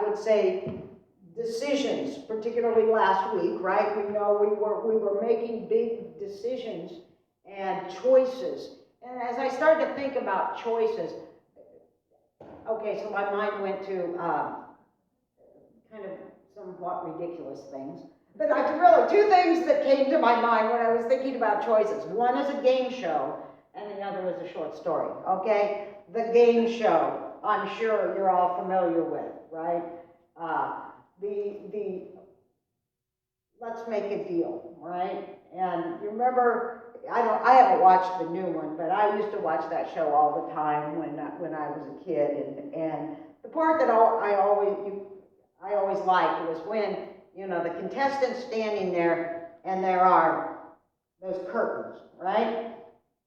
I would say, decisions, particularly last week, right? We know we were making big decisions and choices. And as I started to think about choices, okay, so my mind went to kind of somewhat ridiculous things. But really, two things that came to my mind when I was thinking about choices. One is a game show, and the other is a short story, okay? The game show, I'm sure you're all familiar with, right? Let's make a deal, right? And you remember, I haven't watched the new one, but I used to watch that show all the time when I was a kid, and the part that I always liked was when, you know, the contestant's standing there and there are those curtains, right?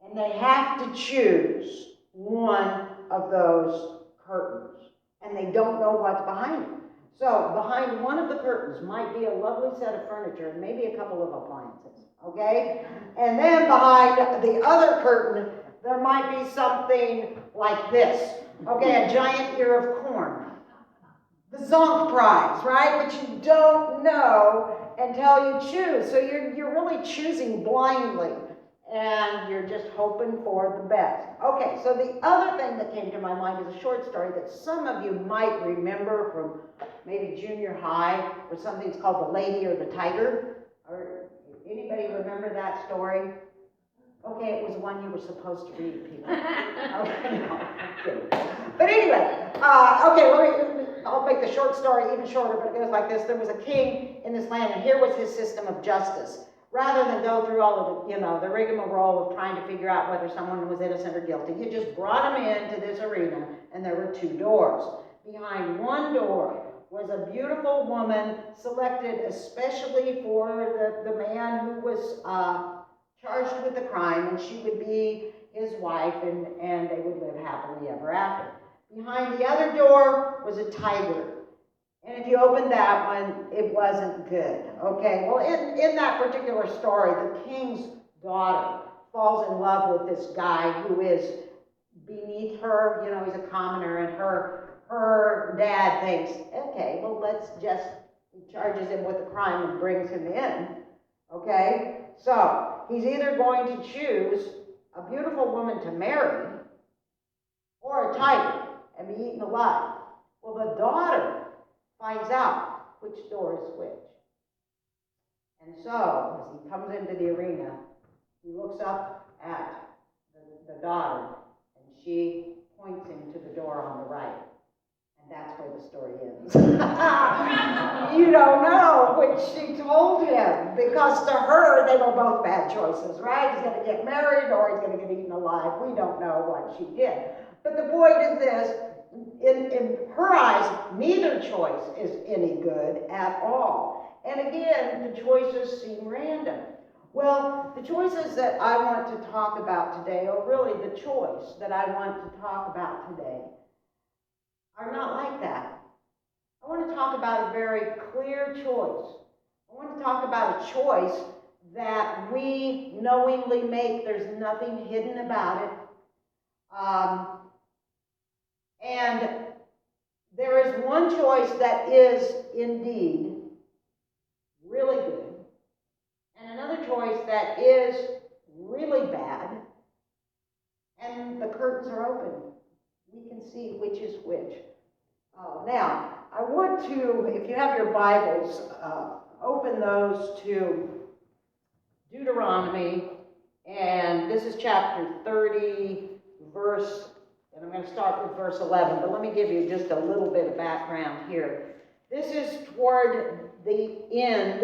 And they have to choose one of those curtains, and they don't know what's behind it. So behind one of the curtains might be a lovely set of furniture and maybe a couple of appliances, okay? And then behind the other curtain, there might be something like this, okay? A giant ear of corn. The Zonk prize, right? But you don't know until you choose. So you're really choosing blindly, and you're just hoping for the best. Okay, so the other thing that came to my mind is a short story that some of you might remember from maybe junior high, or something. It's called The Lady or the Tiger. Or anybody remember that story? Okay, it was one you were supposed to read, people. Okay, no, I'm kidding. But anyway, okay, I'll make the short story even shorter, but it goes like this. There was a king in this land, and here was his system of justice. Rather than go through all of the, the rigmarole of trying to figure out whether someone was innocent or guilty, he just brought them into this arena, and there were two doors. Behind one door was a beautiful woman selected especially for the man who was charged with the crime, and she would be his wife, and they would live happily ever after. Behind the other door was a tiger. And if you opened that one, it wasn't good. Okay, well, in that particular story, the king's daughter falls in love with this guy who is beneath her. He's a commoner, and her dad thinks, okay, well, let's just, charges him with the crime and brings him in. Okay, so he's either going to choose a beautiful woman to marry or a tiger and be eaten alive. Well, the daughter finds out which door is which. And so, as he comes into the arena, he looks up at the daughter, and she points him to the door on the right. And that's where the story ends. You don't know which she told him, because to her, they were both bad choices, right? He's going to get married or he's going to get eaten alive. We don't know what she did. But the point is this, in her eyes, neither choice is any good at all. And again, the choices seem random. Well, the choices that I want to talk about today, or really the choice that I want to talk about today, are not like that. I want to talk about a very clear choice. I want to talk about a choice that we knowingly make. There's nothing hidden about it. And there is one choice that is indeed really good, and another choice that is really bad, and the curtains are open. We can see which is which. Now, I want to, if you have your Bibles, open those to Deuteronomy, and this is chapter 30, and I'm going to start with verse 11, but let me give you just a little bit of background here. This is toward the end.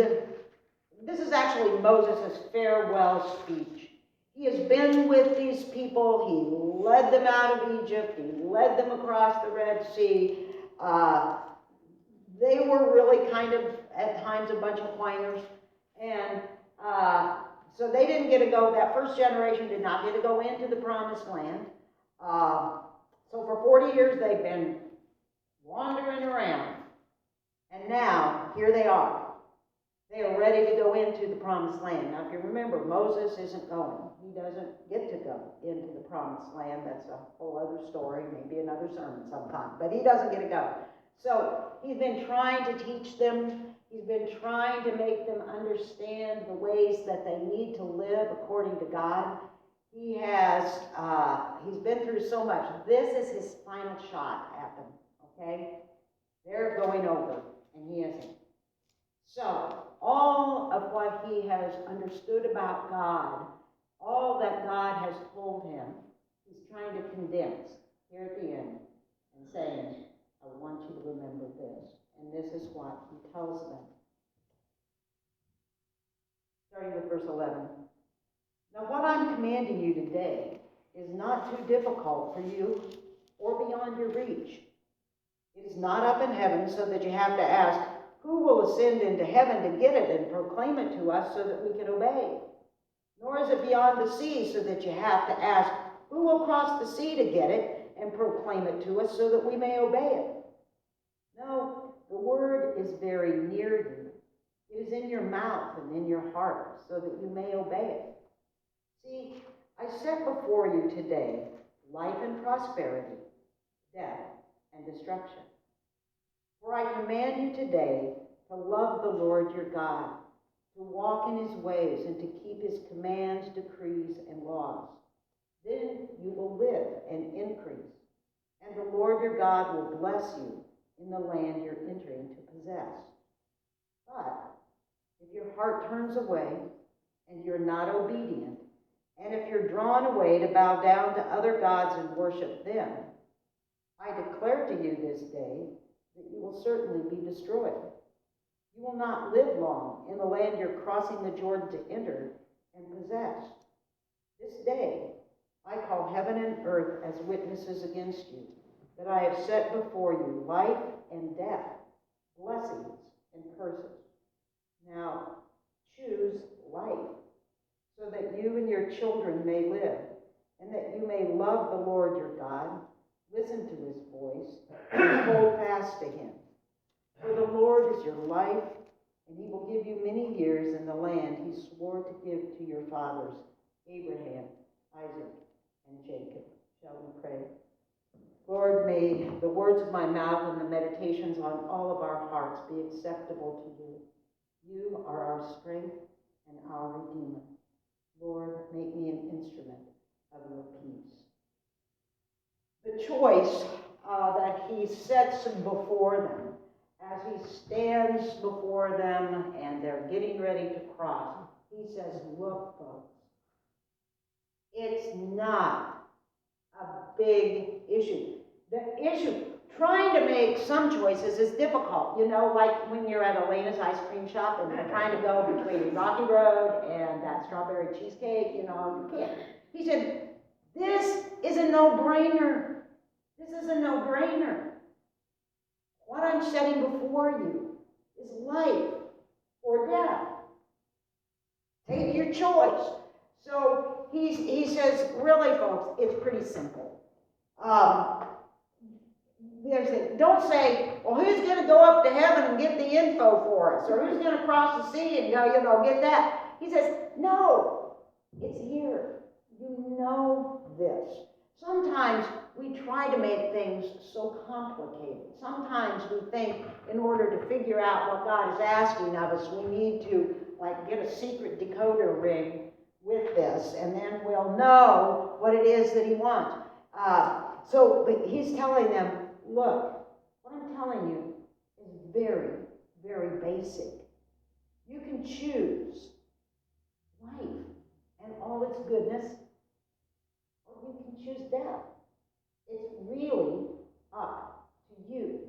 This is actually Moses' farewell speech. He has been with these people. He led them out of Egypt. He led them across the Red Sea. They were really kind of, at times, a bunch of whiners. And so they didn't get to go, that first generation did not get to go into the promised land. So for 40 years, they've been wandering around. And now, here they are. They are ready to go into the promised land. Now, if you remember, Moses isn't going. He doesn't get to go into the promised land. That's a whole other story, maybe another sermon sometime. But he doesn't get to go. So he's been trying to teach them. He's been trying to make them understand the ways that they need to live according to God. He's been through so much. This is his final shot at them, okay? They're going over, and he isn't. So all of what he has understood about God, all that God has told him, he's trying to condense here at the end and saying, I want you to remember this. And this is what he tells them. Starting with verse 11. Now what I'm commanding you today is not too difficult for you or beyond your reach. It is not up in heaven so that you have to ask, who will ascend into heaven to get it and proclaim it to us so that we can obey? Nor is it beyond the sea so that you have to ask, who will cross the sea to get it and proclaim it to us so that we may obey it? No, the word is very near you. It is in your mouth and in your heart so that you may obey it. See, I set before you today life and prosperity, death and destruction. For I command you today to love the Lord your God, to walk in his ways and to keep his commands, decrees, and laws. Then you will live and increase, and the Lord your God will bless you in the land you're entering to possess. But if your heart turns away and you're not obedient, and if you're drawn away to bow down to other gods and worship them, I declare to you this day that you will certainly be destroyed. You will not live long in the land you're crossing the Jordan to enter and possess. This day I call heaven and earth as witnesses against you, that I have set before you life and death, blessings and curses. Now choose life, so that you and your children may live, and that you may love the Lord your God, listen to his voice, and hold fast to him. For the Lord is your life, and he will give you many years in the land he swore to give to your fathers, Abraham, Isaac, and Jacob. Shall we pray? Lord, may the words of my mouth and the meditations on all of our hearts be acceptable to you. You are our strength and our Redeemer. Lord, make me an instrument of your peace. The choice that he sets before them as he stands before them and they're getting ready to cross, he says, look, folks, it's not a big issue. The issue, trying to make some choices is difficult. You know, like when you're at Elena's ice cream shop and you're trying to go between Rocky Road and that strawberry cheesecake, you know, you can't. He said, this is a no-brainer. This is a no-brainer. What I'm setting before you is life or death. Take your choice. So he says, really, folks, it's pretty simple. Don't say, well, who's going to go up to heaven and get the info for us? Or who's going to cross the sea and go, get that? He says, no, it's here. You know this. Sometimes we try to make things so complicated. Sometimes we think in order to figure out what God is asking of us, we need to get a secret decoder ring with this, and then we'll know what it is that he wants. But he's telling them, look, what I'm telling you is very, very basic. You can choose life and all its goodness, or you can choose death. It's really up to you.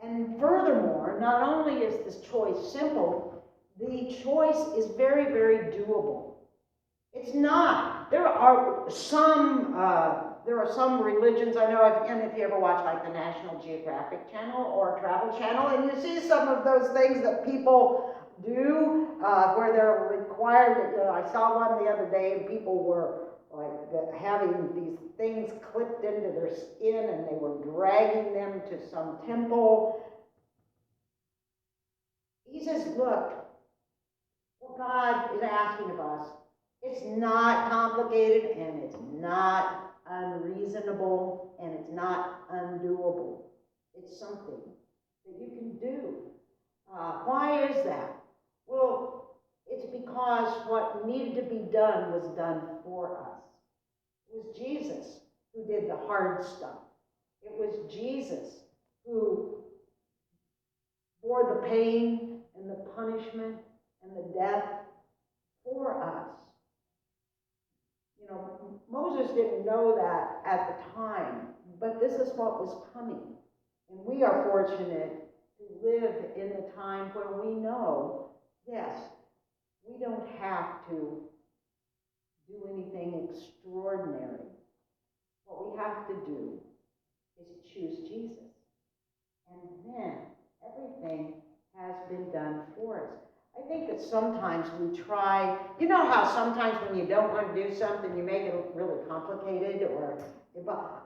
And furthermore, not only is this choice simple, the choice is very, very doable. It's not. There are some religions, I know, and if you ever watch the National Geographic Channel or Travel Channel, and you see some of those things that people do where they're required. I saw one the other day, and people were having these things clipped into their skin, and they were dragging them to some temple. He says, look, what God is asking of us, it's not complicated, and it's not unreasonable, and it's not undoable. is something that you can do. Why is that? Well, it's because what needed to be done was done for us. It was Jesus who did the hard stuff. It was Jesus who bore the pain and the punishment and the death for us. You know, Moses didn't know that at the time, but this is what was coming. And we are fortunate to live in the time where we know, yes, we don't have to do anything extraordinary. What we have to do is choose Jesus. And then everything has been done for us. I think that sometimes we try, you know how sometimes when you don't want to do something, you make it really complicated, or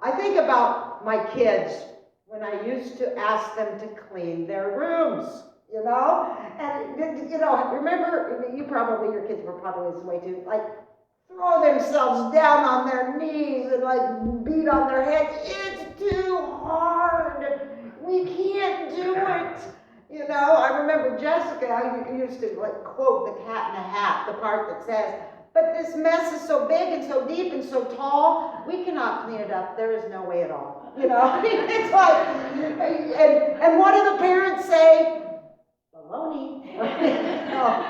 I think about my kids when I used to ask them to clean their rooms, you know? And, you know, remember, your kids were probably this way too, like throw themselves down on their knees and like beat on their heads. It's too hard. We can't do it. You know, I remember Jessica, I used to like quote The Cat in the Hat, the part that says, "But this mess is so big and so deep and so tall, we cannot clean it up. There is no way at all." You know, it's like, and what do the parents say? Baloney. No.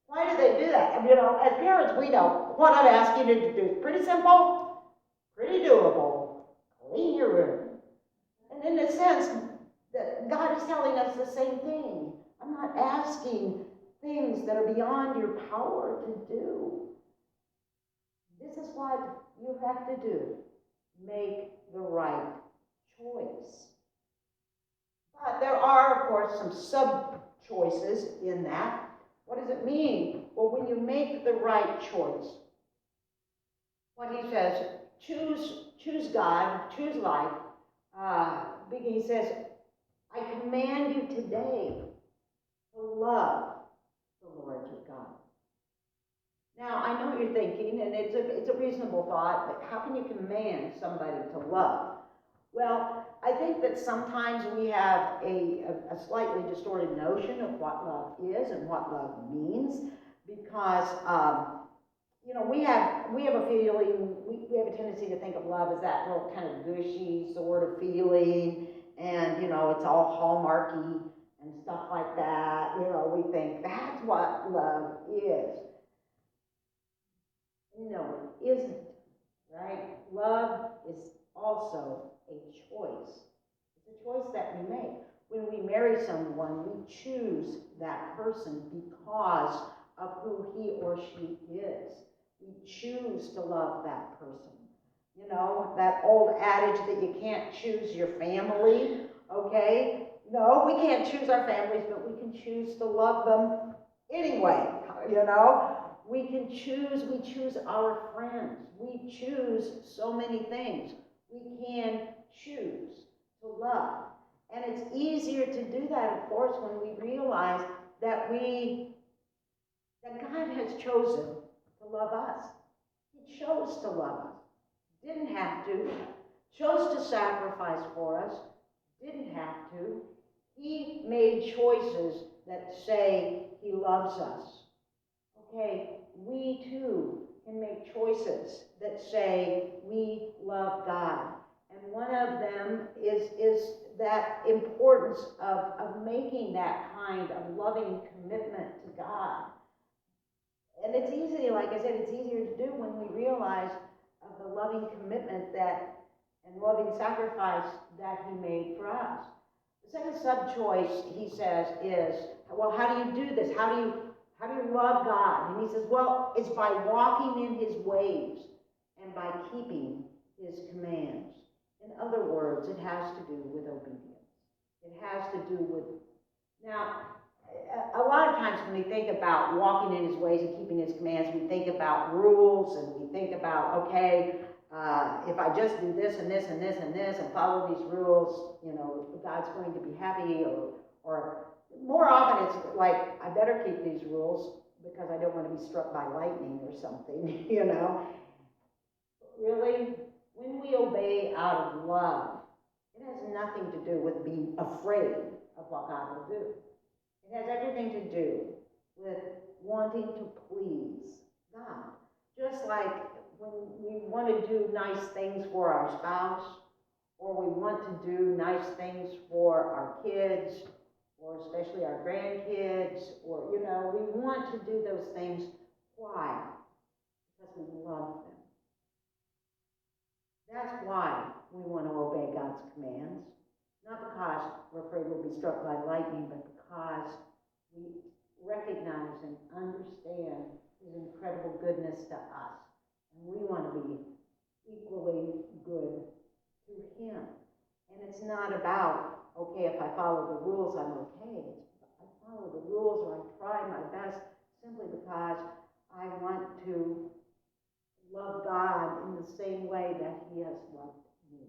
Why do they do that? You know, as parents, we know what I'm asking you to do is pretty simple, pretty doable. Clean your room. And in a sense, that God is telling us the same thing. I'm not asking things that are beyond your power to do. This is what you have to do. Make the right choice. But there are, of course, some sub-choices in that. What does it mean? Well, when you make the right choice, what he says, choose God, choose life. He says, I command you today to love the Lord your God. Now, I know what you're thinking, and it's a reasonable thought, but how can you command somebody to love? Well, I think that sometimes we have a slightly distorted notion of what love is and what love means, because you know, we have a feeling, we have a tendency to think of love as that little kind of gushy sort of feeling, and you know, it's all hallmarky and stuff like that. You know, we think that's what love is. No, it isn't, right? Love is also a choice. It's a choice that we make. When we marry someone, we choose that person because of who he or she is. We choose to love that person. You know, that old adage that you can't choose your family, okay? No, we can't choose our families, but we can choose to love them anyway, you know? We choose our friends. We choose so many things. We can choose to love. And it's easier to do that, of course, when we realize that God has chosen to love us. He chose to love us. Didn't have to. Chose to sacrifice for us. Didn't have to. He made choices that say he loves us. Okay, we too can make choices that say we love God. And one of them is that importance of making that kind of loving commitment to God. And it's easy, like I said, it's easier to do when we realize of the loving commitment and loving sacrifice that he made for us. The second sub-choice, he says, is, well, how do you do this? How do you love God? And he says, well, it's by walking in his ways and by keeping his commands. In other words, it has to do with obedience. It has to do with, now, a lot of times when we think about walking in his ways and keeping his commands, we think about rules, and we think about, okay, if I just do this and this and this and this and follow these rules, you know, God's going to be happy, or more often it's like, I better keep these rules because I don't want to be struck by lightning or something, you know. But really, when we obey out of love, It has nothing to do with being afraid of what God will do. It has everything to do with wanting to please God. Just like when we want to do nice things for our spouse, or we want to do nice things for our kids, or especially our grandkids, or, we want to do those things. Why? Because we love them. That's why we want to obey God's commands. Not because we're afraid we'll be struck by lightning, but because we recognize and understand His incredible goodness to us. And we want to be equally good to Him. And it's not about, okay, if I follow the rules, I'm okay. I follow the rules, or I try my best simply because I want to love God in the same way that He has loved me.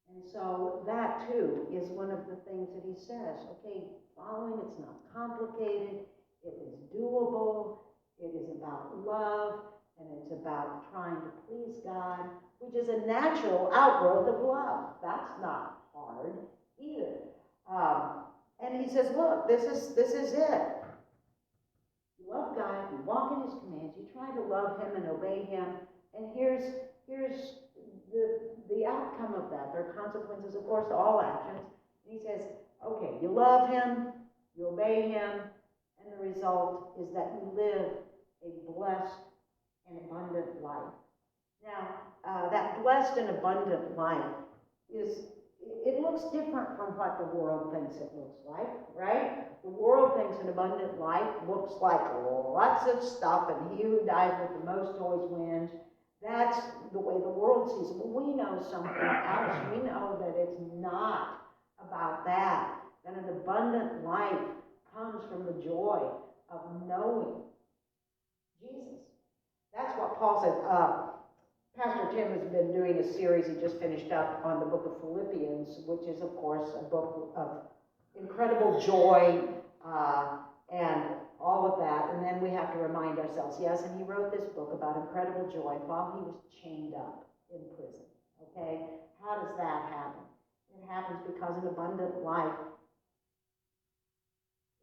And so that too is one of the things that he says. Okay, following, it's not complicated, it is doable, it is about love, and it's about trying to please God, which is a natural outgrowth of love. That's not hard either. And he says, look, this is it. You love God, you walk in His commands, you try to love Him and obey Him, and here's the outcome of that. There are consequences, of course, to all actions. And he says, okay, you love Him, you obey Him, and the result is that you live a blessed and abundant life. Now, that blessed and abundant life it looks different from what the world thinks it looks like, right? The world thinks an abundant life looks like lots of stuff, and he who dies with the most toys wins. That's the way the world sees it. But we know something else. We know that it's not about that. That an abundant life comes from the joy of knowing Jesus. That's what Paul says. Pastor Tim has been doing a series he just finished up on the book of Philippians, which is, of course, a book of incredible joy and all of that. And then we have to remind ourselves, yes, and he wrote this book about incredible joy while he was chained up in prison. Okay? How does that happen? It happens because an abundant life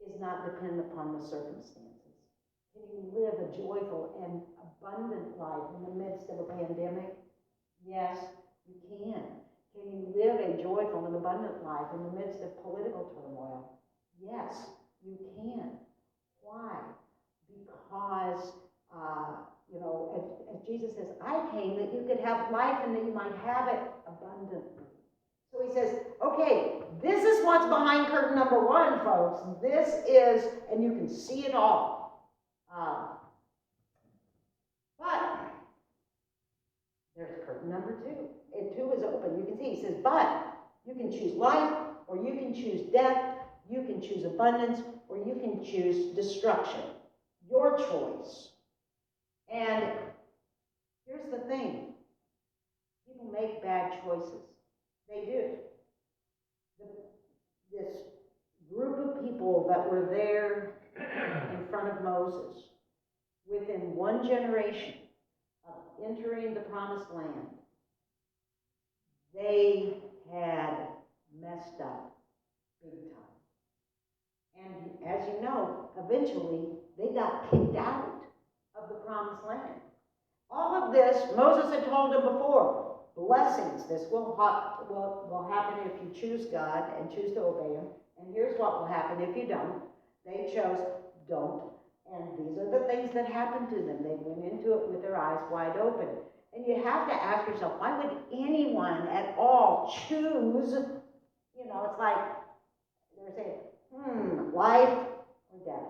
is not dependent upon the circumstances. Can you live a joyful and abundant life in the midst of a pandemic? Yes, you can. Can you live a joyful and abundant life in the midst of political turmoil? Yes, you can. Why? Because, as Jesus says, I came that you could have life and that you might have it abundantly. So he says, okay, this is what's behind curtain number one, folks. This is, and you can see it all. But there's curtain number two. And two is open. You can see, he says, but you can choose life, or you can choose death, you can choose abundance, or you can choose destruction. Your choice. And here's the thing. People make bad choices. They do. This group of people that were there in front of Moses, within one generation of entering the promised land, they had messed up big time. And as you know, eventually they got kicked out of the promised land. All of this, Moses had told them before, blessings, this will happen if you choose God and choose to obey Him. And here's what will happen if you don't. They chose don't. And these are the things that happened to them. They went into it with their eyes wide open. And you have to ask yourself, why would anyone at all choose, it's like they're saying, life or death,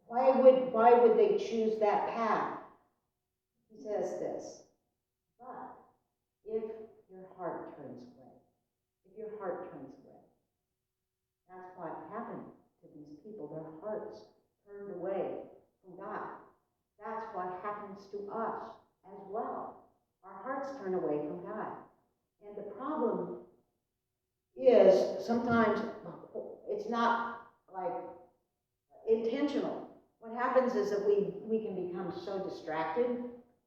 why would they choose that path? He says this, but if your heart turns away, that's what happened to these people. Their hearts turned away from God. That's what happens to us as well. Our hearts turn away from God. And the problem is sometimes it's not like intentional. What happens is that we can become so distracted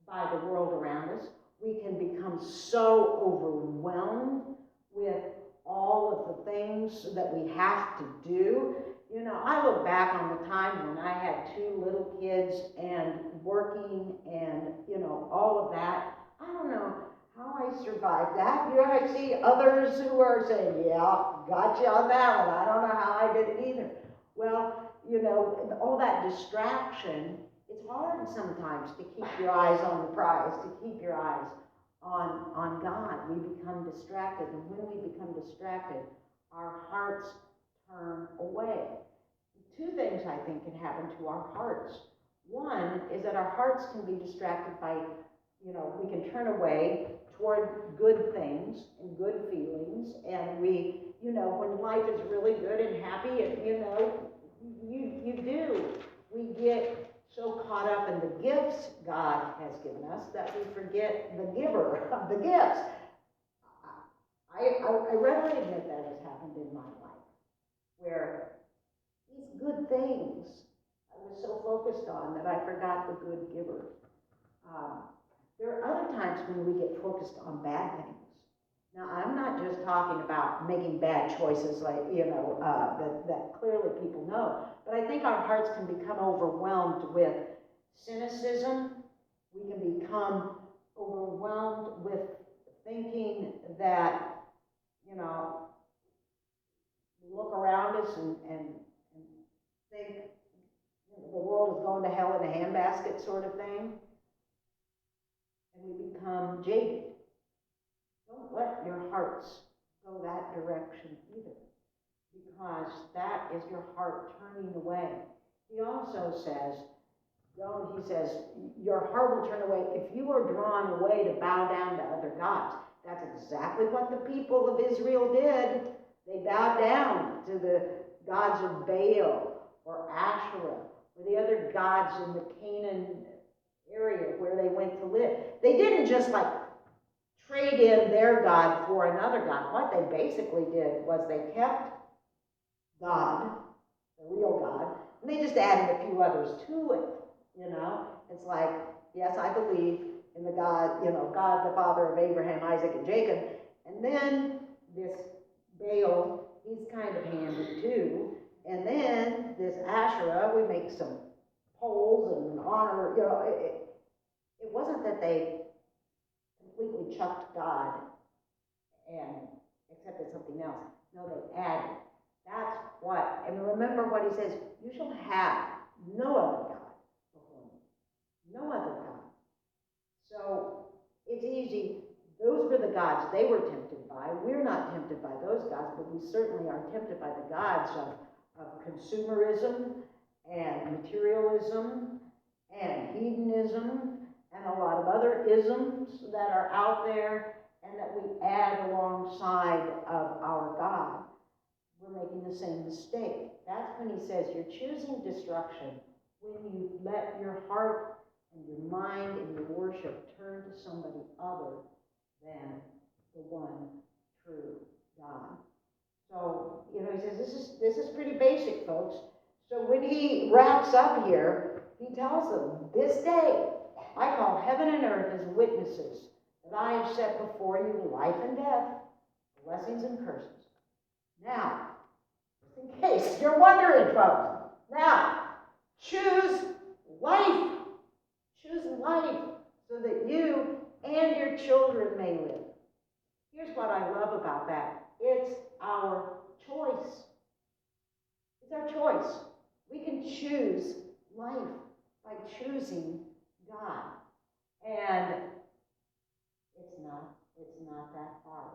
by the world around us, we can become so overwhelmed with all of the things that we have to do. You know, I look back on the time when I had 2 little kids and working and, you know, all of that. I don't know how I survived that. You know, I see others who are saying, yeah, got you on that one. I don't know how I did it either. Well, you know, all that distraction, it's hard sometimes to keep your eyes on the prize, to keep your eyes on God. We become distracted, and when we become distracted, our hearts turn away. 2 things I think can happen to our hearts. One is that our hearts can be distracted by, you know, we can turn away toward good things and good feelings, and we, you know, when life is really good and happy, and, you know, we get so caught up in the gifts God has given us that we forget the giver of the gifts. I readily admit that has happened in my life, where these good things I was so focused on that I forgot the good giver. There are other times when we get focused on bad things. Now, I'm not just talking about making bad choices like, you know, that clearly people know, but I think our hearts can become overwhelmed with cynicism. We can become overwhelmed with thinking that, you know, we look around us and think, you know, the world is going to hell in a handbasket sort of thing, and we become jaded. Don't let your hearts go that direction either, because that is your heart turning away. He also says, your heart will turn away if you are drawn away to bow down to other gods. That's exactly what the people of Israel did. They bowed down to the gods of Baal or Asherah or the other gods in the Canaan area where they went to live. They didn't just like trade in their God for another God. What they basically did was they kept God, the real God, and they just added a few others to it. You know, it's like, yes, I believe in the God, you know, God, the Father of Abraham, Isaac, and Jacob. And then this Baal, he's kind of handy too. And then this Asherah, we make some poles and honor, you know, it wasn't that they completely chucked God and accepted something else. No, they added. That's what, and remember what he says, you shall have no other God before me. No other God. So it's easy. Those were the gods they were tempted by. We're not tempted by those gods, but we certainly are tempted by the gods of consumerism and materialism and hedonism and a lot of other isms that are out there and that we add alongside of our God. We're making the same mistake. That's when he says you're choosing destruction when you let your heart and your mind and your worship turn to somebody other than the one true God. So, you know, he says this is pretty basic, folks. So when he wraps up here, he tells them, this day I call heaven and earth as witnesses that I have set before you life and death, blessings and curses. Now, just in case you're wondering, folks, now, choose life. Choose life so that you and your children may live. Here's what I love about that. It's our choice. It's our choice. We can choose life by choosing God. And it's not that hard.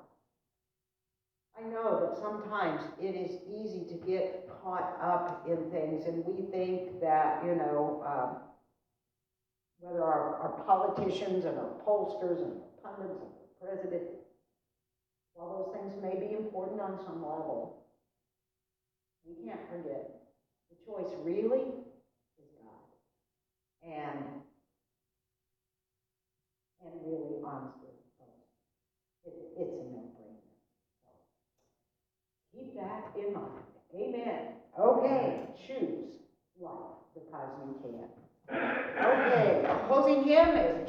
I know that sometimes it is easy to get caught up in things, and we think that, you know, whether our politicians and our pollsters and our pundits and the president, while those things may be important on some level, we can't forget the choice really is God. And really, honestly, it's a no-brainer. So keep that in mind. Amen. Okay, choose life because you can. Okay, our closing hymn is